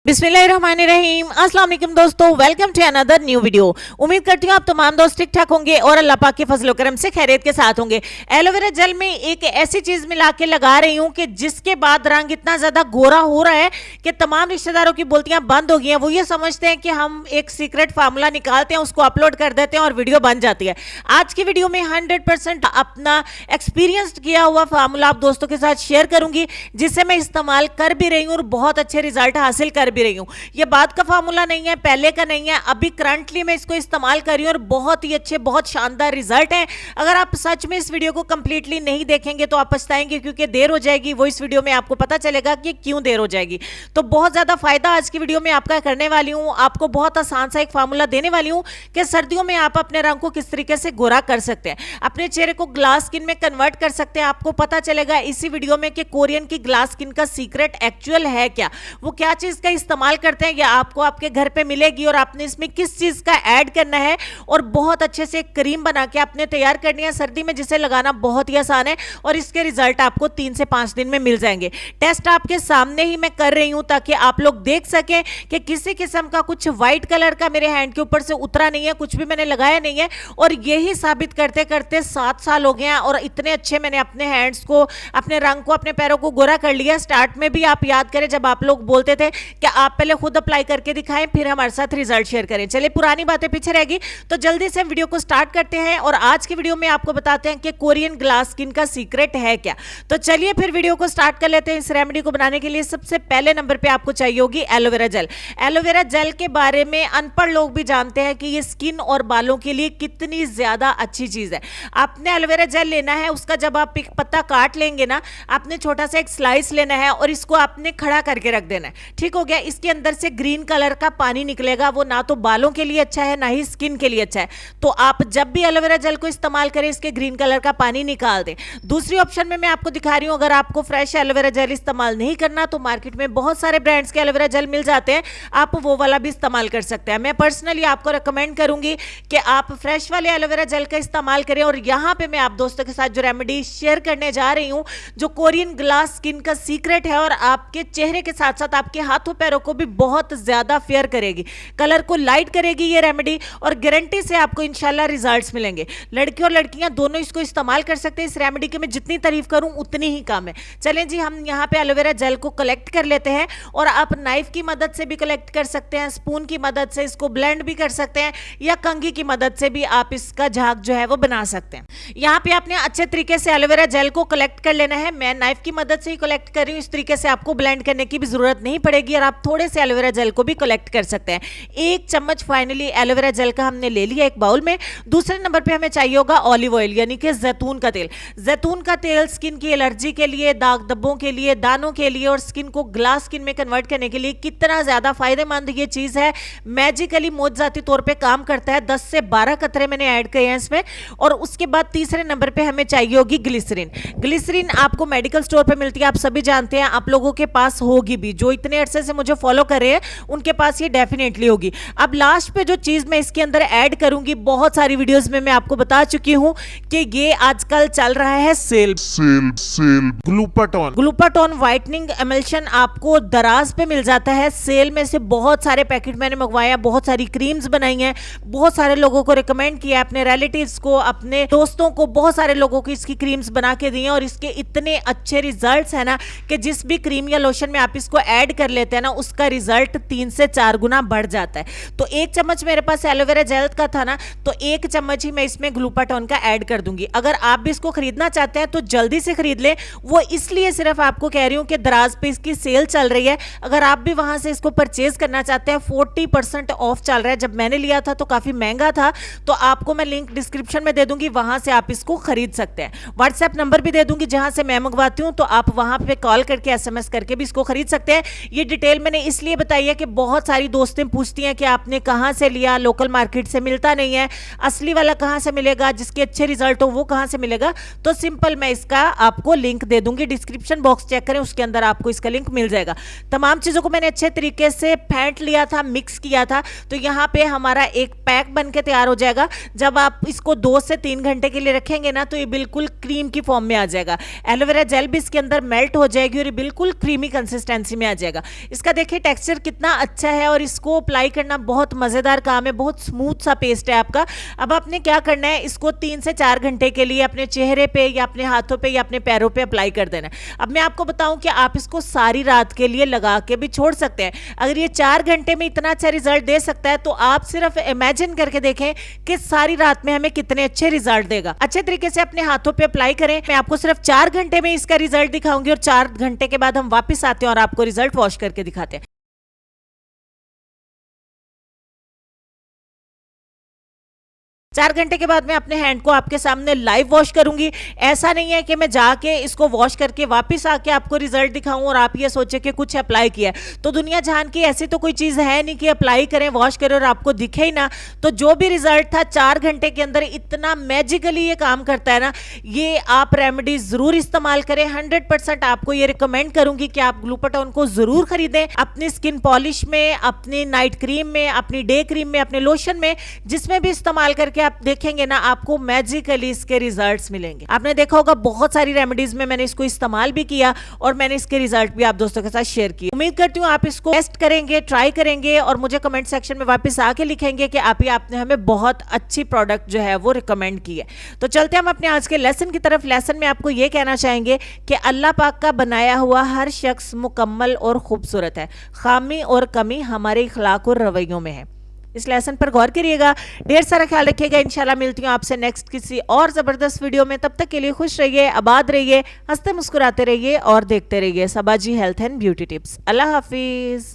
बिस्मिल्लाहिर्रहमानिर्रहीम। अस्सलाम वालेकुम दोस्तों, welcome to another new video. उम्मीद करती हूँ आप तमाम दोस्त ठीक ठाक होंगे और अल्लाह पाक के फजल करम से खैरियत के साथ होंगे। एलोवेरा जेल में एक ऐसी चीज मिला के लगा रही हूँ कि जिसके बाद रंग इतना ज्यादा गोरा हो रहा है कि तमाम रिश्तेदारों की बोलतियां बंद हो गई हैं। वो ये समझते हैं कि हम एक सीक्रेट फार्मूला निकालते हैं, उसको अपलोड कर देते हैं और वीडियो बन जाती है। आज की वीडियो में 100% अपना एक्सपीरियंस किया हुआ फार्मूला आप दोस्तों के साथ शेयर करूंगी, जिसे मैं इस्तेमाल कर भी रही हूँ और बहुत अच्छे रिजल्ट हासिल कर भी रही हूँ। ये बात का फार्मूला नहीं है, पहले का नहीं है, अभी करंटली मैं इसको इस्तेमाल कर रही हूँ और बहुत ही अच्छे, बहुत शानदार रिजल्ट हैं। अगर आप सच में इस वीडियो को कंप्लीटली नहीं देखेंगे तो आप पछताएंगे, क्योंकि देर हो जाएगी। वो इस वीडियो में आपको पता चलेगा कि क्यों देर हो जाएगी। तो बहुत ज्यादा फायदा आज की वीडियो में आपका करने वाली हूँ। आपको बहुत आसान सा एक फार्मूला देने वाली हूँ कि सर्दियों में आप अपने रंग को किस तरीके से गोरा कर सकते हैं, अपने चेहरे को ग्लास स्किन में कन्वर्ट कर सकते हैं। आपको पता चलेगा इसी वीडियो में कि कोरियन की ग्लास स्किन का सीक्रेट एक्चुअल है क्या, वो क्या चीज का इस्तेमाल करते हैं, या आपको आपके घर पे मिलेगी और आपने इसमें किस चीज का ऐड करना है। और बहुत अच्छे से क्रीम बना के आपने तैयार करनी है सर्दी में, जिसे लगाना बहुत ही आसान है और इसके रिजल्ट आपको 3 से 5 दिन में मिल जाएंगे। टेस्ट आपके सामने ही मैं कर रही हूं ताकि आप लोग देख सकें कि किसी किस्म का कुछ व्हाइट कलर का मेरे हैंड के ऊपर से उतरा नहीं है, कुछ भी मैंने लगाया नहीं है। और यही साबित करते करते 7 साल हो गए हैं और इतने अच्छे मैंने अपने हैंड्स को, अपने रंग को, अपने पैरों को गोरा कर लिया। स्टार्ट में भी आप याद करें जब आप लोग बोलते थे कि आप पहले खुद अप्लाई करके दिखाएं फिर हमारे साथ रिजल्ट शेयर करें। चलिए पुरानी बातें पीछे रहेगी, तो जल्दी से वीडियो को स्टार्ट करते हैं और आज की वीडियो में आपको बताते हैं कि कोरियन ग्लास स्किन का सीक्रेट है क्या। तो चलिए फिर वीडियो को स्टार्ट कर लेते हैं। इस रेमेडी को बनाने के लिए सबसे पहले नंबर पे आपको चाहिए होगी एलोवेरा जेल। एलोवेरा जेल के बारे में अनपढ़ लोग भी जानते हैं कि ये स्किन और बालों के लिए कितनी ज्यादा अच्छी चीज है। आपने एलोवेरा जेल लेना है, उसका जब आप एक पत्ता काट लेंगे ना, आपने छोटा सा एक स्लाइस लेना है और इसको आपने खड़ा करके रख देना है। ठीक हो गया। इसके अंदर से ग्रीन कलर का पानी निकलेगा, वो ना तो बालों के लिए अच्छा है ना ही स्किन के लिए अच्छा है। तो आप जब भी एलोवेरा जेल को इस्तेमाल करें इसके ग्रीन कलर का पानी निकाल दें। दूसरी ऑप्शन में मैं आपको दिखा रही हूं, अगर आपको फ्रेश एलोवेरा जेल इस्तेमाल नहीं करना तो मार्केट में बहुत सारे ब्रांड्स के एलोवेरा जेल मिल जाते हैं, आप वो वाला भी इस्तेमाल कर सकते हैं। मैं पर्सनली आपको रिकमेंड करूंगी कि आप फ्रेश वाले एलोवेरा जेल का इस्तेमाल करें। और यहां पे मैं आप दोस्तों के साथ जो रेमेडी शेयर करने जा रही हूं, जो कोरियन ग्लास स्किन का सीक्रेट है और आपके चेहरे के साथ साथ आपके हाथों पैरों को भी बहुत ज्यादा फेयर करेगी, कलर को लाइट करेगी ये रेमेडी, और गारंटी से आपको इंशाल्लाह रिजल्ट्स मिलेंगे। लड़के और लड़कियां दोनों इसको इस्तेमाल कर सकते हैं। इस रेमेडी की मैं जितनी तारीफ करूं उतनी ही कम है। चलें जी, हम यहां पे एलोवेरा जेल को कलेक्ट कर लेते हैं और आप नाइफ की मदद से भी कलेक्ट कर सकते हैं, स्पून की मदद से इसको ब्लेंड भी कर सकते हैं, या कंघी की मदद से भी आप इसका झाग जो है वो बना सकते हैं। यहां पे आपने अच्छे तरीके से एलोवेरा जेल को कलेक्ट कर लेना है। मैं नाइफ की मदद से ही कलेक्ट कर रही हूं, इस तरीके से आपको ब्लेंड करने की भी जरूरत नहीं पड़ेगी और आप थोड़े से एलोवेरा जेल को भी कलेक्ट कर सकते हैं। 1 चम्मच फाइनली एलोवेरा जेल का हमने ले लिया एक बाउल में। दूसरे नंबर पे हमें चाहिए होगा ऑलिव ऑयल, यानी कि जैतून का तेल। जैतून का तेल स्किन की एलर्जी के लिए, दाग धब्बों के लिए, दानों के लिए और स्किन को ग्लास स्किन में कन्वर्ट करने के लिए कितना ज्यादा फायदेमंद ये चीज है। मैजिकली मोजजाती तौर पे काम करता है। 10 से 12 कतरे मैंने ऐड किए हैं इसमें। और उसके बाद तीसरे नंबर पे हमें चाहिए होगी ग्लिसरीन। ग्लिसरीन आपको मेडिकल स्टोर पे मिलती है, आप सभी जानते हैं, आप लोगों के पास होगी भी। जो इतने अरसे से मुझे फॉलो कर रहे हैं उनके पास ये डेफिनेटली होगी। अब लास्ट पे जो चीज मैं इसके अंदर ऐड करूंगी, बहुत सारी वीडियोस में मैं आपको बता चुकी हूं कि ये आजकल चल रहा है सेल ग्लूटाटोन व्हाइटनिंग एमल्शन आपको दराज पे मिल जाता है सेल में से। बहुत सारे पैकेट मैंने मंगवाया, बहुत सारी क्रीम्स बनाई हैं, बहुत सारे लोगों को रिकमेंड किया, अपने रिलेटिव्स को, अपने दोस्तों को, बहुत सारे लोगों को इसकी क्रीम्स बना के दी हैं और इसके इतने अच्छे रिजल्ट्स हैं ना कि जिस भी क्रीम या लोशन में आप इसको ऐड कर लेते हैं ना, उसका रिजल्ट 3 से 4 गुना बढ़ जाता है। तो 1 चम्मच मेरे पास एलोवेरा जेल का था ना, तो 1 चम्मच ही मैं इसमें ग्लूटाटोन का ऐड कर दूंगी। अगर आप भी इसको खरीदना चाहते हैं तो जल्दी से खरीद लें। वो इसलिए सिर्फ आपको कह रही हूं कि दराज पे इसकी सेल चल रही है। अगर आप भी वहां से इसको परचेज करना चाहते हैं, 40% ऑफ चल रहा है। जब मैंने लिया था तो काफी महंगा था, तो आपको मैं लिंक डिस्क्रिप्शन में दे दूंगी, वहां से आप इसको खरीद सकते हैं। व्हाट्सएप नंबर भी दे दूंगी जहां से मैं मंगवाती हूं, तो आप वहां पे कॉल करके SMS करके भी इसको खरीद सकते हैं। ये डिटेल मैंने इसलिए बताई है कि बहुत सारी दोस्तें पूछती हैं कि आपने कहां से लिया, लोकल मार्केट से मिलता नहीं है, असली वाला कहां से मिलेगा, जिसके अच्छे रिजल्ट हो वो कहां से मिलेगा। तो सिंपल मैं इसका आपको लिंक दे दूंगी, डिस्क्रिप्शन बॉक्स चेक करें, उसके अंदर आपको इसका लिंक मिल जाएगा। तमाम चीजों को मैंने अच्छे तरीके से फेंट लिया था, मिक्स किया था, तो यहाँ पे हमारा एक पैक बन के तैयार हो जाएगा। जब आप इसको 2 से 3 घंटे के लिए रखेंगे ना, तो ये बिल्कुल क्रीम की फॉर्म में आ जाएगा। एलोवेरा जेल भी इसके अंदर मेल्ट हो जाएगी और ये बिल्कुल क्रीमी कंसिस्टेंसी में आ जाएगा। इसका देखिए टेक्सचर कितना अच्छा है और इसको अप्लाई करना बहुत मजेदार काम है, बहुत स्मूथ सा पेस्ट है आपका। अब आपने क्या करना है, इसको 3 से 4 घंटे के लिए अपने चेहरे पे या अपने हाथों पे या अपने पैरों पे अप्लाई कर देना है। अब मैं आपको बताऊं कि आप इसको सारी रात के लिए लगा के भी छोड़ सकते हैं। अगर ये 4 घंटे में इतना अच्छा रिजल्ट दे सकता है तो आप सिर्फ इमेजिन करके देखें कि सारी रात में हमें कितने अच्छे रिजल्ट देगा। अच्छे तरीके से अपने हाथों पे अप्लाई करें। मैं आपको सिर्फ 4 घंटे में इसका रिजल्ट दिखाऊंगी और 4 घंटे के बाद हम वापस आते हैं और आपको रिजल्ट वॉश करके दिखाते हैं। 4 घंटे के बाद मैं अपने हैंड को आपके सामने लाइव वॉश करूंगी। ऐसा नहीं है कि मैं जाके इसको वॉश करके वापस आके आपको रिजल्ट दिखाऊं और आप ये सोचे कि कुछ अप्लाई किया है। तो दुनिया जहान की ऐसी तो कोई चीज़ है नहीं कि अप्लाई करें, वॉश करें और आपको दिखे ही ना। तो जो भी रिजल्ट था 4 घंटे के अंदर इतना मैजिकली ये काम करता है ना, ये आप रेमेडी ज़रूर इस्तेमाल करें। 100% आपको ये रिकमेंड करूंगी कि आप ग्लूटाथियोन को ज़रूर खरीदें अपनी स्किन पॉलिश में, अपनी नाइट क्रीम में, अपनी डे क्रीम में, अपने लोशन में, जिसमें भी इस्तेमाल करके आप देखेंगे ना आपको मैजिकली इसके रिजल्ट्स मिलेंगे। आपने देखा होगा बहुत सारी रेमेडीज में मैंने इसको इस्तेमाल भी किया और मैंने इसके रिजल्ट भी आप दोस्तों के साथ शेयर किए। उम्मीद करती हूँ आप इसको टेस्ट करेंगे, ट्राई करेंगे और मुझे कमेंट सेक्शन में वापस आके लिखेंगे कि आपने हमें बहुत अच्छी प्रोडक्ट जो है वो रिकमेंड की है। तो चलते हम अपने आज के लेसन की तरफ। लेसन में आपको ये कहना चाहेंगे कि अल्लाह पाक का बनाया हुआ हर शख्स मुकम्मल और खूबसूरत है। खामी और कमी हमारे इखलाक और रवैयों में है। इस लेसन पर गौर करिएगा। ढेर सारा ख्याल रखिएगा। इंशाल्लाह मिलती हूँ आपसे नेक्स्ट किसी और ज़बरदस्त वीडियो में। तब तक के लिए खुश रहिए, आबाद रहिए, हंसते मुस्कुराते रहिए और देखते रहिए सबाजी हेल्थ एंड ब्यूटी टिप्स। अल्लाह हाफिज़।